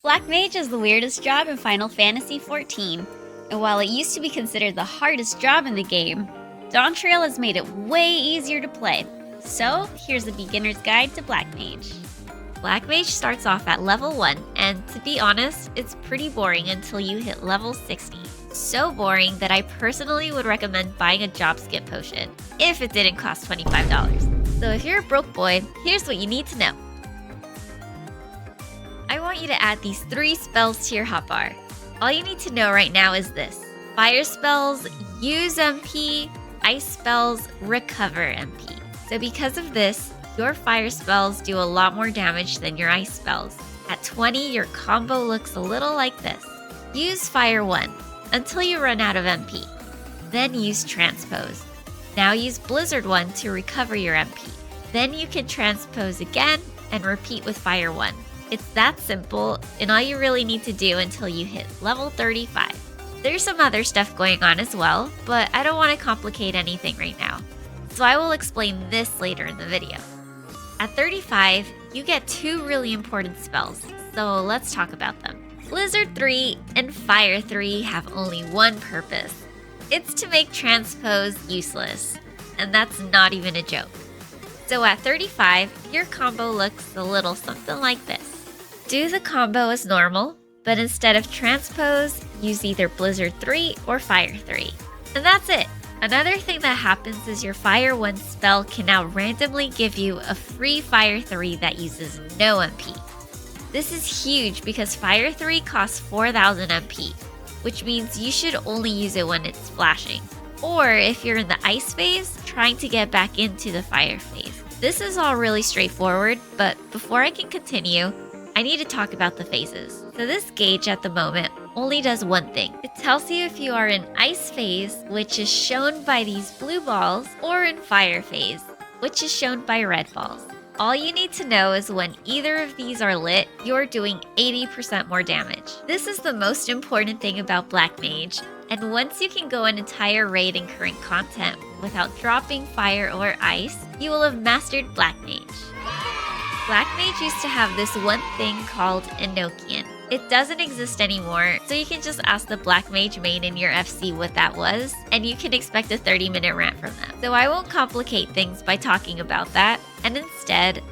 Black Mage is the weirdest job in Final Fantasy XIV, and while it used to be considered the hardest job in the game, Dawn Trail has made it way easier to play. So, here's a beginner's guide to Black Mage. Black Mage starts off at level 1, and to be honest, it's pretty boring until you hit level 60. So boring that I personally would recommend buying a job skip potion, if it didn't cost $25. So if you're a broke boy, here's what you need to know. I want you to add these 3 spells to your hotbar. All you need to know right now is this. Fire spells use MP, ice spells recover MP. So because of this, your fire spells do a lot more damage than your ice spells. At 20, your combo looks a little like this. Use Fire 1 until you run out of MP. Then use Transpose. Now use Blizzard 1 to recover your MP. Then you can Transpose again and repeat with Fire 1. It's that simple, and all you really need to do until you hit level 35. There's some other stuff going on as well, but I don't want to complicate anything right now. So I will explain this later in the video. At 35, you get 2 really important spells, so let's talk about them. Blizzard 3 and Fire 3 have only one purpose. It's to make Transpose useless, and that's not even a joke. So at 35, your combo looks a little something like this. Do the combo as normal, but instead of Transpose, use either Blizzard 3 or Fire 3. And that's it! Another thing that happens is your Fire 1 spell can now randomly give you a free Fire 3 that uses no MP. This is huge because Fire 3 costs 4000 MP, which means you should only use it when it's flashing. Or if you're in the Ice phase, trying to get back into the Fire phase. This is all really straightforward, but before I can continue, I need to talk about the phases. So this gauge at the moment only does one thing. It tells you if you are in Ice phase, which is shown by these blue balls, or in Fire phase, which is shown by red balls. All you need to know is when either of these are lit, you're doing 80% more damage. This is the most important thing about Black Mage, and once you can go an entire raid in current content without dropping fire or ice, you will have mastered Black Mage. Black Mage used to have this one thing called Enochian. It doesn't exist anymore, so you can just ask the Black Mage main in your FC what that was, and you can expect a 30-minute rant from them. So I won't complicate things by talking about that, and instead,